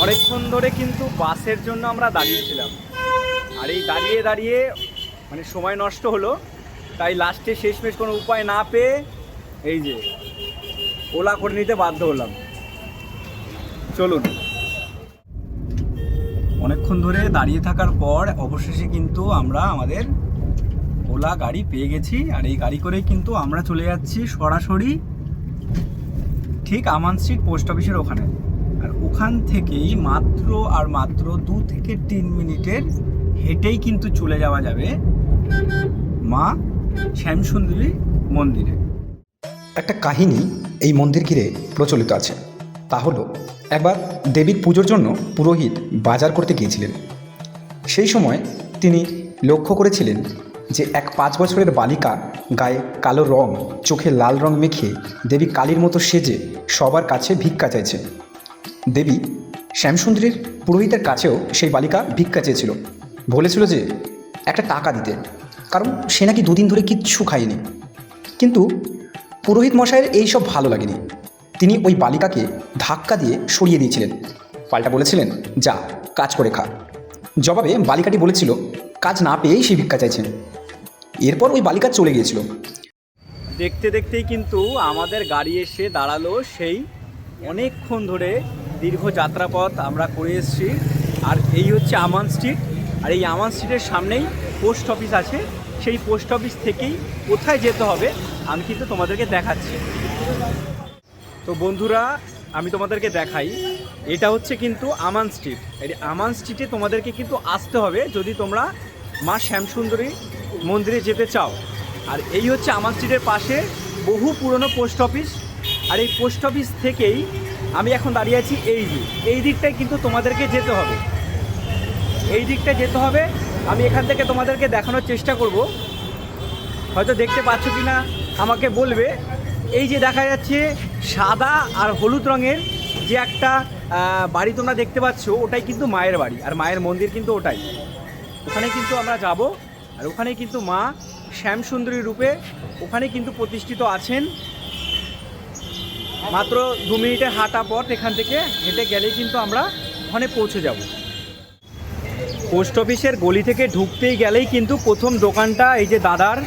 অনেকক্ষণ ধরে কিন্তু বাসের জন্য আমরা দাঁড়িয়েছিলাম, আর এই দাঁড়িয়ে দাঁড়িয়ে মানে সময় নষ্ট হলো। তাই লাস্টে শেষমেশ কোনো উপায় না পেয়ে এই যে ওলা করে নিতে বাধ্য হলাম। চলুন। অনেকক্ষণ ধরে দাঁড়িয়ে থাকার পর অবশেষে কিন্তু আমরা আমাদের ওলা গাড়ি পেয়ে গেছি, আর এই গাড়ি করেই কিন্তু আমরা চলে যাচ্ছি সরাসরি ঠিক আমান স্ট্রিট পোস্ট অফিসের ওখানে। আর ওখান থেকেই মাত্র 2 থেকে 3 মিনিটের হেঁটেই কিন্তু চলে যাওয়া যাবে মা শ্যামসুন্দরী মন্দিরে। একটা কাহিনী এই মন্দির ঘিরে প্রচলিত আছে। তা হলো, একবার দেবীর পুজোর জন্য পুরোহিত বাজার করতে গিয়েছিলেন। সেই সময় তিনি লক্ষ্য করেছিলেন যে এক 5 বছরের বালিকা গায়ে কালো রং, চোখে লাল রং মেখে দেবী কালীর মতো সেজে সবার কাছে ভিক্ষা চাইছে। দেবী শ্যামসুন্দরীর পুরোহিতের কাছেও সেই বালিকা ভিক্ষা চেয়েছিল, বলেছিল যে একটা টাকা দিতে, কারণ সে নাকি 2 দিন ধরে কিচ্ছু খায়নি। কিন্তু পুরোহিত মশাইয়ের এইসব ভালো লাগেনি। তিনি ওই বালিকাকে ধাক্কা দিয়ে সরিয়ে দিয়েছিলেন, পাল্টা বলেছিলেন, যা কাজ করে খা। জবাবে বালিকাটি বলেছিল কাজ না পেয়েই সে ভিক্ষা চাইছেন। এরপর ওই বালিকা চলে গিয়েছিল। দেখতে দেখতেই কিন্তু আমাদের গাড়ি এসে দাঁড়ালো সেই অনেকক্ষণ ধরে দীর্ঘ যাত্রাপথ আমরা করে এসেছি। আর এই হচ্ছে আমান স্ট্রিট, আর এই আমান স্ট্রিটের সামনেই পোস্ট অফিস আছে। সেই পোস্ট অফিস থেকেই কোথায় যেতে হবে আমি কিন্তু তোমাদেরকে দেখাচ্ছি। তো বন্ধুরা, আমি তোমাদেরকে দেখাই, এটা হচ্ছে কিন্তু আমান স্ট্রিট। এই আমান স্ট্রিটে তোমাদেরকে কিন্তু আসতে হবে যদি তোমরা মা শ্যামসুন্দরী মন্দিরে যেতে চাও। আর এই হচ্ছে আমান স্ট্রিটের পাশে বহু পুরনো পোস্ট অফিস। আর এই পোস্ট অফিস থেকেই আমি এখন দাঁড়িয়ে আছি এই দিকটায় কিন্তু তোমাদেরকে যেতে হবে, এই দিকটা যেতে হবে। আমি এখান থেকে তোমাদেরকে দেখানোর চেষ্টা করব, হয়তো দেখতে পাচ্ছ কি না আমাকে বলবে। এই যে দেখা যাচ্ছে সাদা আর হলুদ রঙের যে একটা বাড়ি তোমরা দেখতে পাচ্ছ, ওটাই কিন্তু মায়ের বাড়ি, আর মায়ের মন্দির কিন্তু ওটাই। ওখানে কিন্তু আমরা যাব, আর ওখানে কিন্তু মা শ্যামসুন্দরী রূপে ওখানে কিন্তু প্রতিষ্ঠিত আছেন। মাত্র 2 মিনিটের হাঁটা পথ এখান থেকে হেঁটে গেলেই কিন্তু আমরা ওখানে পৌঁছে যাব। পোস্ট অফিসের গলি থেকে ঢুকতেই গেলেই কিন্তু প্রথম দোকানটা এই যে দাদার,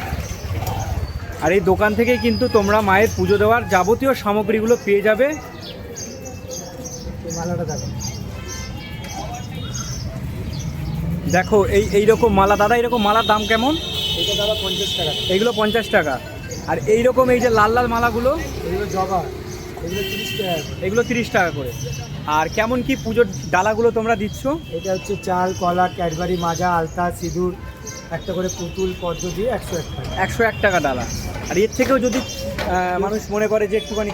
আর এই দোকান থেকে কিন্তু তোমরা মায়ের পুজো দেওয়ার যাবতীয় সামগ্রীগুলো পেয়ে যাবে। দেখো এইরকম মালা, দাদা এরকম মালার দাম কেমন? এটা দাদা 50 টাকা। এইগুলো 50 টাকা। আর এইরকম এই যে লাল লাল মালাগুলো, এগুলো জবা, এগুলো 30 টাকা। এগুলো 30 টাকা করে। আর কেমন কি পুজোর ডালাগুলো তোমরা দিচ্ছ? এটা হচ্ছে চাল, কলা, ক্যাডবেরি, মাজা, আলতা, সিঁদুর, একটা করে পুতুল, পদ্ম দিয়ে 101 টাকা। 101 টাকা ডালা। আর এর থেকেও যদি মানুষ মনে করে যে একটুখানি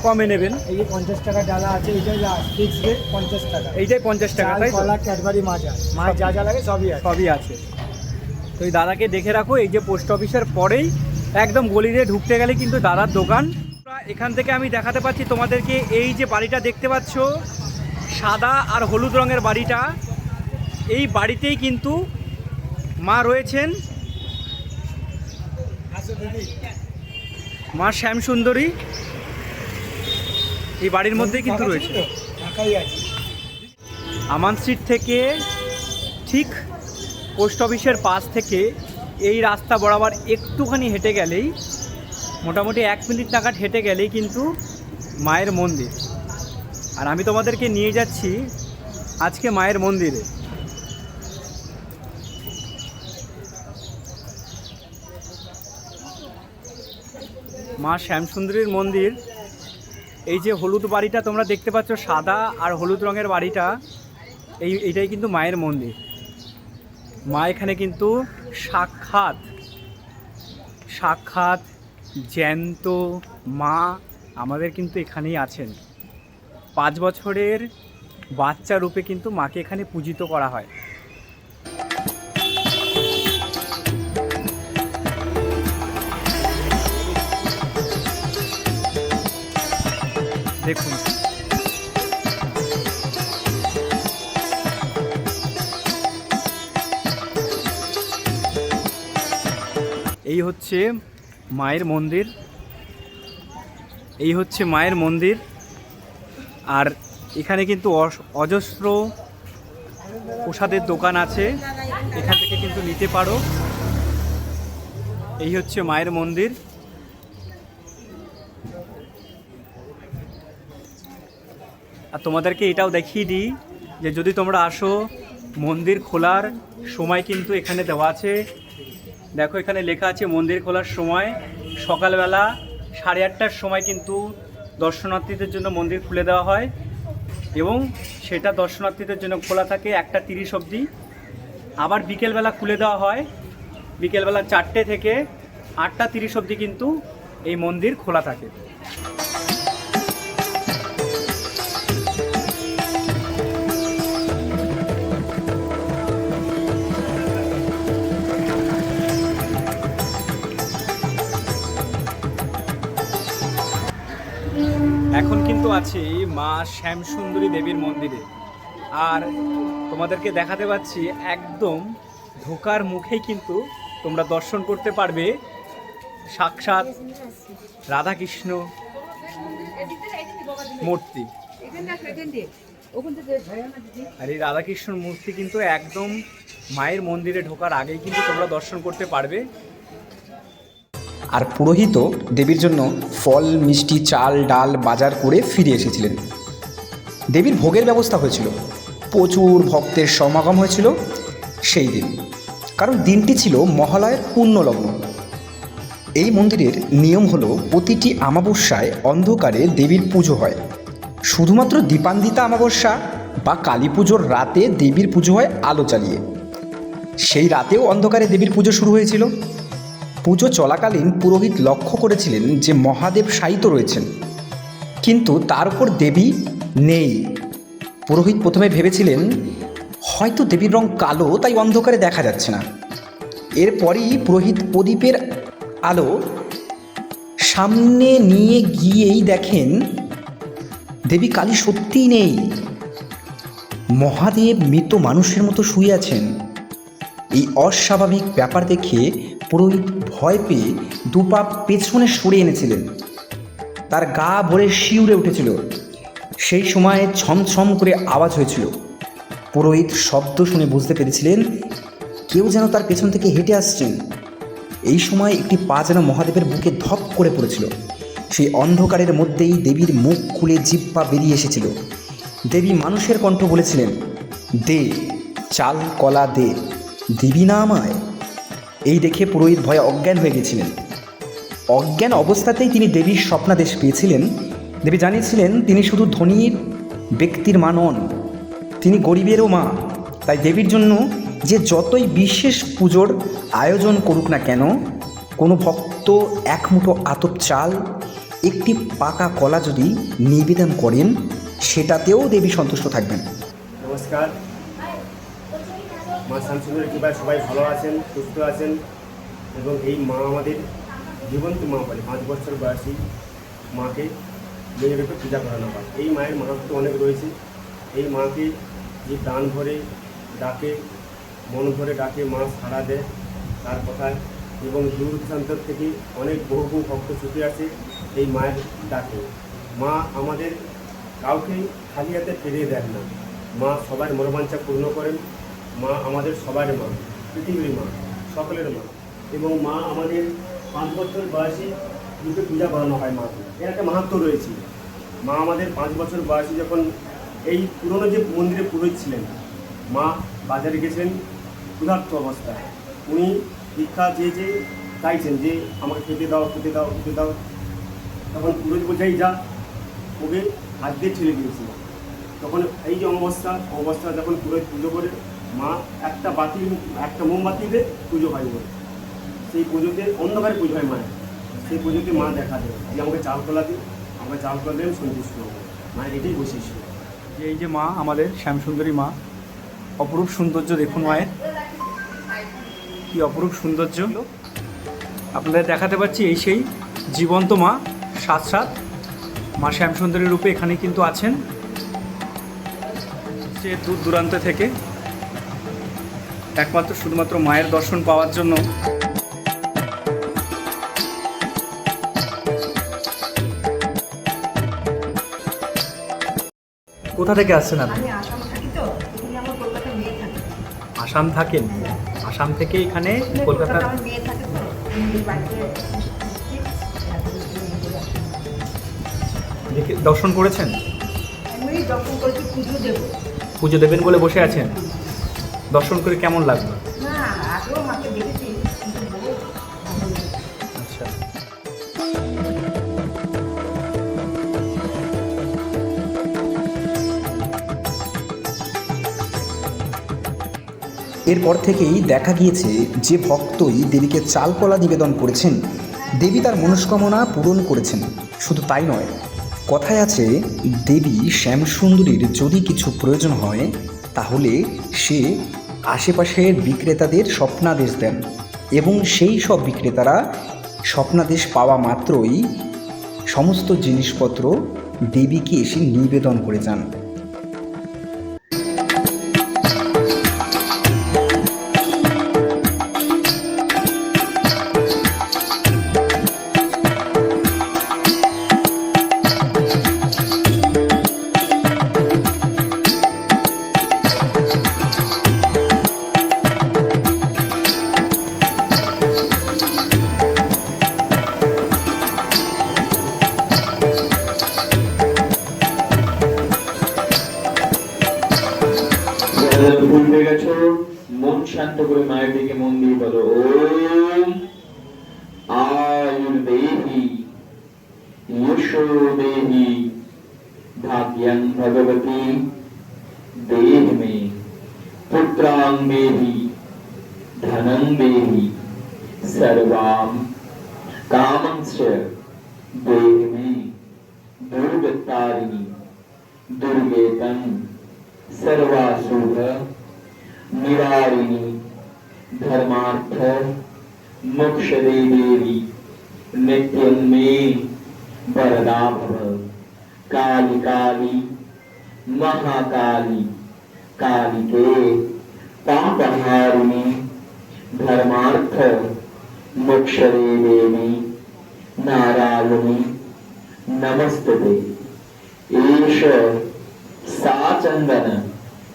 কমে নেবেন, এই যে 50 টাকা ডালা আছে, এইটা ফিক্স রেট 50 টাকা। এইটাই 50 টাকা, চাল, তাই তো? কলা, ক্যাডবেরি, মাজা, মায়ের যা যা লাগে সবই আছে। সবই আছে। তো এই দাদাকে দেখে রাখো, এই যে পোস্ট অফিসের পরেই একদম গলি দিয়ে ঢুকতে গেলে কিন্তু দাদার দোকান। এখান থেকে আমি দেখাতে পাচ্ছি তোমাদেরকে, এই যে বাড়িটা দেখতে পাচ্ছ সাদা আর হলুদ রঙের বাড়িটা, এই বাড়িতেই কিন্তু মা রয়েছেন, মা শ্যামসুন্দরী এই বাড়ির মধ্যেই কিন্তু রয়েছে। আমান স্ট্রিট থেকে ঠিক পোস্ট অফিসের পাশ থেকে এই রাস্তা বরাবর একটুখানি হেঁটে গেলেই, মোটামুটি 1 মিনিট নাগাদ হেঁটে গেলেই কিন্তু মায়ের মন্দির। আর আমি তোমাদেরকে নিয়ে যাচ্ছি আজকে মায়ের মন্দিরে। মা শ্যামসুন্দরীর মন্দির। এই যে হলুদ বাড়িটা তোমরা দেখতে পাচ্ছ, সাদা আর হলুদ রঙের বাড়িটা, এইটাই কিন্তু মায়ের মন্দির। মা এখানে কিন্তু সাক্ষাৎ জ্যান্ত মা আমাদের কিন্তু এখানেই আছেন। 5 বছরের বাচ্চা রূপে কিন্তু মাকে এখানে পূজিত করা হয়। দেখুন, এই হচ্ছে মায়ের মন্দির, এই হচ্ছে মায়ের মন্দির। আর এখানে কিন্তু অজস্র প্রসাদের দোকান আছে, এখান থেকে কিন্তু নিতে পারো। এই হচ্ছে মায়ের মন্দির। আর তোমাদেরকে এটাও দেখিয়ে দিই যে যদি তোমরা আসো, মন্দির খোলার সময় কিন্তু এখানে দেওয়া আছে। দেখো এখানে লেখা আছে মন্দির খোলার সময় সকালবেলা 8:30টার সময় কিন্তু দর্শনার্থীদের জন্য মন্দির খুলে দেওয়া হয় এবং সেটা দর্শনার্থীদের জন্য খোলা থাকে 1:30 অবধি। আবার বিকেলবেলা খুলে দেওয়া হয়, বিকেলবেলা 4টে থেকে 8:30 অবধি কিন্তু এই মন্দির খোলা থাকে। এখন কিন্তু আছি মা শ্যামসুন্দরী দেবীর মন্দিরে, আর তোমাদেরকে দেখাতে পাচ্ছি একদম ঢোকার মুখেই কিন্তু তোমরা দর্শন করতে পারবে সাক্ষাৎ রাধাকৃষ্ণ মূর্তি। আর এই রাধাকৃষ্ণ মূর্তি কিন্তু একদম মায়ের মন্দিরে ঢোকার আগেই কিন্তু তোমরা দর্শন করতে পারবে। আর পুরোহিতও দেবীর জন্য ফল, মিষ্টি, চাল, ডাল বাজার করে ফিরে এসেছিলেন। দেবীর ভোগের ব্যবস্থা হয়েছিল, প্রচুর ভক্তের সমাগম হয়েছিল সেই দিন, কারণ দিনটি ছিল মহালয়ের পুণ্যলগ্ন। এই মন্দিরের নিয়ম হলো প্রতিটি অমাবস্যায় অন্ধকারে দেবীর পুজো হয়। শুধুমাত্র দীপান্বিতা অমাবস্যা বা কালী পুজোর রাতে দেবীর পুজো হয় আলো জ্বালিয়ে। সেই রাতেও অন্ধকারে দেবীর পুজো শুরু হয়েছিল। পুজো চলাকালীন পুরোহিত লক্ষ্য করেছিলেন যে মহাদেব শায়িত রয়েছেন, কিন্তু তার উপর দেবী নেই। পুরোহিত প্রথমে ভেবেছিলেন হয়তো দেবীর রং কালো, তাই অন্ধকারে দেখা যাচ্ছে না। এরপরই পুরোহিত প্রদীপের আলো সামনে নিয়ে গিয়েই দেখেন দেবী কালী সত্যিই নেই। মহাদেব মৃত মানুষের মতো শুয়ে আছেন। এই অস্বাভাবিক ব্যাপার দেখে পুরোহিত ভয় পেয়ে দুপা পেছনে সরে এনেছিলেন। তার গা ভরে শিউরে উঠেছিল। সেই সময় ছমছম করে আওয়াজ হয়েছিল। পুরোহিত শব্দ শুনে বুঝতে পেরেছিলেন কেউ যেন তার পেছন থেকে হেঁটে আসছেন। এই সময় একটি পা যেন মহাদেবের বুকে ধপ করে পড়েছিল। সেই অন্ধকারের মধ্যেই দেবীর মুখ খুলে জিহ্বা বেরিয়ে এসেছিল। দেবী মানুষের কণ্ঠ বলেছিলেন, দে চাল কলা দে, দিবি না আমায়? এই দেখে পুরোহিত ভয়ে অজ্ঞান হয়ে গেছিলেন। অজ্ঞান অবস্থাতেই তিনি দেবীর স্বপ্নাদেশ পেয়েছিলেন। দেবী জানিয়েছিলেন তিনি শুধু ধনীর ব্যক্তির মা নন, তিনি গরিবেরও মা। তাই দেবীর জন্য যে যতই বিশেষ পুজোর আয়োজন করুক না কেন, কোনো ভক্ত এক মুঠো আতপ চাল, একটি পাকা কলা যদি নিবেদন করেন, সেটাতেও দেবী সন্তুষ্ট থাকবেন। নমস্কার, মা শ্যামসুন্দরী কৃপায় সবাই ভালো আছেন, সুস্থ আছেন এবং এই মা আমাদের জীবন্ত মা বলে। 5 বছর বয়সী মাকে মেয়ে রূপে পূজা করানো হয়। এই মায়ের মাহাত্ম্য অনেক রয়েছে। এই মাকে যে প্রাণ ভরে ডাকে, মন ভরে ডাকে, মা সাড়া দেয় তার কথায়, এবং দূর দূরান্তর থেকে অনেক বহু ভক্ত ছুটে আসে এই মায়ের ডাকে। মা আমাদের কাউকে খালি হাতে ফিরিয়ে দেন না। মা সবার মনোবাঞ্ছা পূর্ণ করেন। মা আমাদের সবার মা, পৃথিবীর মা, সকলের মা। এবং মা আমাদের 5 বছর বয়সী রূপে পূজা করানো হয় মাকে। এর একটা মাহাত্ম্য রয়েছে। মা আমাদের 5 বছর বয়সী যখন এই পুরনো যে মন্দিরে পুরোহিত ছিলেন, মা বাজারে গেছেন ক্ষুধার্ত অবস্থায়। উনি ভিক্ষা যে চাইছেন যে আমাকে খেতে দাও, খেতে দাও, খেতে দাও। তখন পুরোহিত বোঝাই যা, ওকে হাত দিয়ে ঠেলে দিয়েছিল। তখন এই যে অবস্থা যখন পুরোহিত পুজো করে, মা একটা মোমবাতিতে পুজো হয় বলে, সেই পুজোতে অন্ধকারে পুজো হয় মায়ের। সেই পুজোতে মা দেখা দেয় যে আমাকে চাল কলা দিই, আমাকে চাল কলা দিলে সন্তুষ্ট হবো। মায়ের এটাই বৈশিষ্ট্য। যে এই যে মা আমাদের শ্যামসুন্দরী মা, অপরূপ সৌন্দর্য দেখুন মায়ের, কি অপরূপ সৌন্দর্য। আপনাদের দেখাতে পাচ্ছি এই সেই জীবন্ত মা, সাক্ষাৎ মা শ্যামসুন্দরী রূপে এখানে কিন্তু আছেন। সে দূর দূরান্ত থেকে একমাত্র শুধুমাত্র মায়ের দর্শন পাওয়ার জন্য কোথা থেকে আসছেন আপনি? আমি আসাম থাকি তো, এখানে আমার কলকাতায় মেয়ে থাকে। আসাম থাকেন? আসাম থেকে এখানে কলকাতা। আমার মেয়ে থাকে তো, আমি বাড়িতে দর্শন করেছেন? আমি দর্শন করেছি, পুজো দেবো। পুজো দেবেন বলে বসে আছেন? দর্শন করে কেমন লাগলো? না, আগেও মাকে দেখেছি, কিন্তু বহু ভালো লেগেছে। আচ্ছা। এরপর থেকেই দেখা গিয়েছে যে ভক্তই দেবীকে চালকলা নিবেদন করেছেন, দেবী তার মনস্কামনা পূরণ করেছেন। শুধু তাই নয়, কথায় আছে দেবী শ্যামসুন্দরীর যদি কিছু প্রয়োজন হয় তাহলে সে আশেপাশের বিক্রেতাদের স্বপ্নাদেশ দেন এবং সেই সব বিক্রেতারা স্বপ্নাদেশ পাওয়া মাত্রই সমস্ত জিনিসপত্র দেবীকে এসে নিবেদন করে যান। ভুলতে গেছো, মন শান্ত করে মায়ের দিকে মন দিয়ে বলো ওম আয়ুর্দেহি यशो देहि भाग्यं भगवती देह में पुत्रां देहि धनं देहि सर्वां कामंश्च देह में दुर्गतारिणी दुर्गेतं सर्वाशुभ निवारिणी धर्मार्थ मोक्षदे देवी नित्यं मे वरदा भव काली काली महाकाली कालिके पापहारिणी धर्मार्थ मोक्षदे देवी नारायणी नमस्ते। एष सा चंदन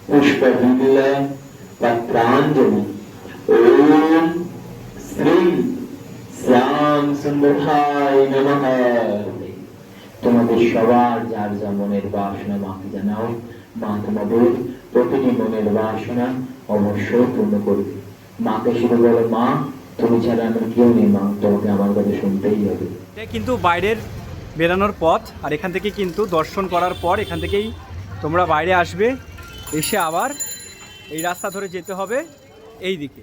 पुष्पबिल्ल पत्रांजलि ओम श्री শ্যাম সুন্দরায় নমঃ। তোমাদের সবার যার যা মনের বাসনা মাকে জানাও, মা তোমাদের প্রতিটি মনের বাসনা অবশ্যই পূর্ণ করবে। মাকে শুধু বলো মা তুমি ছাড়া আমার কেউ নেই, মা তোমাকে আমার কথা শুনতেই হবে। এটা কিন্তু বাইরের বেরানোর পথ, আর এখান থেকে কিন্তু দর্শন করার পর এখান থেকেই তোমরা বাইরে আসবে, এসে আবার এই রাস্তা ধরে যেতে হবে এই দিকে।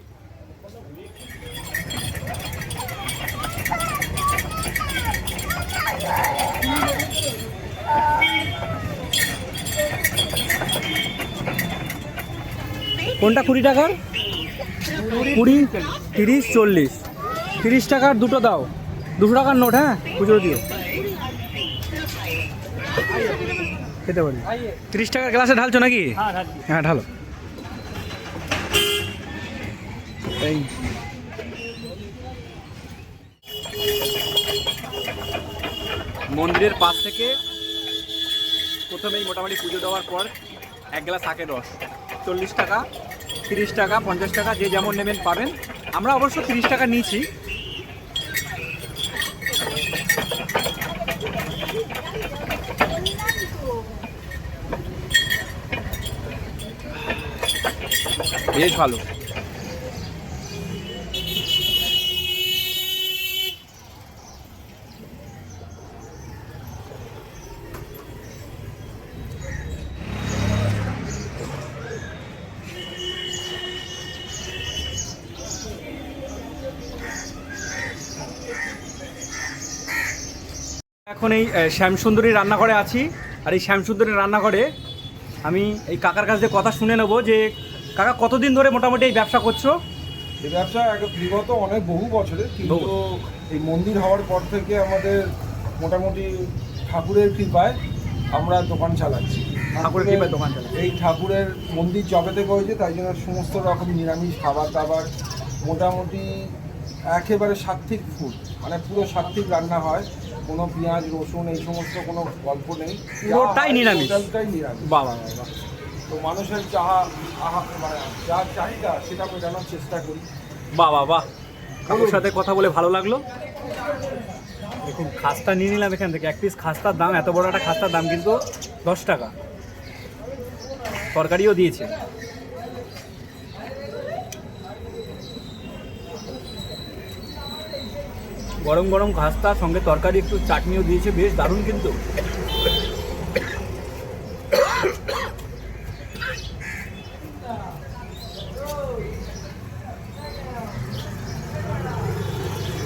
কোনটা 20 টাকার? 20, 30, 40। 30 টাকার দুটো দাও, 200 টাকার নোট। হ্যাঁ খুচরো দিও, খেতে পারি। 30 টাকার গ্লাসে ঢালছো নাকি? হ্যাঁ ঢালো। এই মন্দিরের পাশ থেকে প্রথমেই মোটামুটি পুজো দেওয়ার পর এক গ্লাস আখের রস 40 টাকা, 30 টাকা, 50 টাকা, যে যেমন নেবেন পাবেন। আমরা অবশ্য 30 টাকা নিয়েছি। বেশ ভালো। এখন এই শ্যামসুন্দরীর রান্নাঘরে আছি, আর এই শ্যামসুন্দরীর রান্নাঘরে আমি এই কাকার কাছ থেকে কথা শুনে নেবো যে কাকা কতদিন ধরে মোটামুটি এই ব্যবসা করছো? এই ব্যবসা বিগত অনেক বহু বছরের, কিন্তু এই মন্দির হওয়ার পর থেকে আমাদের মোটামুটি ঠাকুরের কৃপায় আমরা দোকান চালাচ্ছি। ঠাকুরের কৃপায় দোকান চালাচ্ছি। এই ঠাকুরের মন্দির জবে থেকে হয়েছে, তাই জন্য সমস্ত রকম নিরামিষ খাবার দাবার মোটামুটি একেবারে সাত্ত্বিক ফুড, মানে পুরো সাত্ত্বিক রান্না হয়। কোনো পেঁয়াজ রসুন এই সমস্ত কোনো গল্প নেই, পুরোটাই নিরামিষ। টোটালটাই নিরামিষ। বাবা বাবা, তো মানুষের মানে যা চাহিদা সেটা মেটানোর চেষ্টা করি। বাবা বাহ, কাকুর সাথে কথা বলে ভালো লাগলো। দেখুন খাস্তা নিয়ে নিলাম এখান থেকে, এক পিস খাস্তার দাম, এত বড় একটা খাস্তার দাম কিন্তু 10 টাকা। তরকারিও দিয়েছে। গরম গরম খাস্তা, সঙ্গে তরকারি, একটু চাটনিও দিয়েছে, বেশ দারুণ কিন্তু।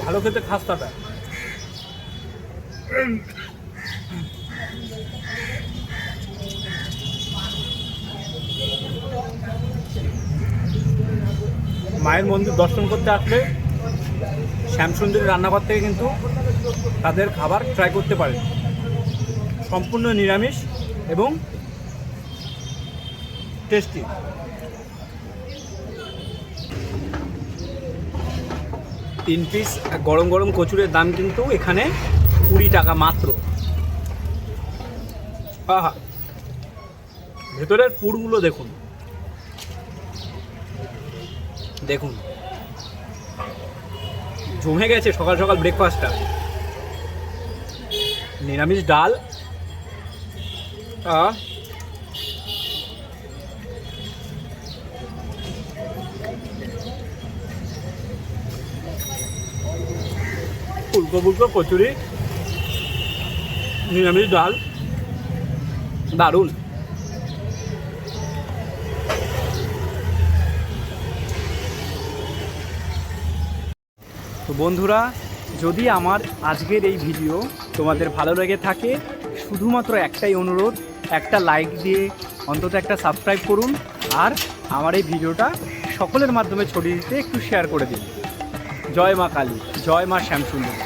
ভালো খেতে খাস্তাটা। মায়ের মন্দির দর্শন করতে আসলে শ্যামসুন্দরী রান্নাঘর থেকে কিন্তু তাদের খাবার ট্রাই করতে পারেন। সম্পূর্ণ নিরামিষ এবং টেস্টি। তিন পিস গরম গরম কচুরের দাম কিন্তু এখানে 20 টাকা মাত্র। আহা, ভেতরের পুরগুলো দেখুন, দেখুন জমে গেছে সকাল সকাল ব্রেকফাস্টটা। নিরামিষ ডাল, ফুলকো ফুলকো কচুরি, নিরামিষ ডাল, দারুণ। তো বন্ধুরা, যদি আমার আজকের এই ভিডিও তোমাদের ভালো লেগে থাকে, শুধুমাত্র একটাই অনুরোধ, একটা লাইক দিয়ে অন্তত একটা সাবস্ক্রাইব করুন, আর আমার এই ভিডিওটা সকলের মাধ্যমে ছড়িয়ে দিতে একটু শেয়ার করে দিন। জয় মা কালী, জয় মা শ্যামসুন্দরী।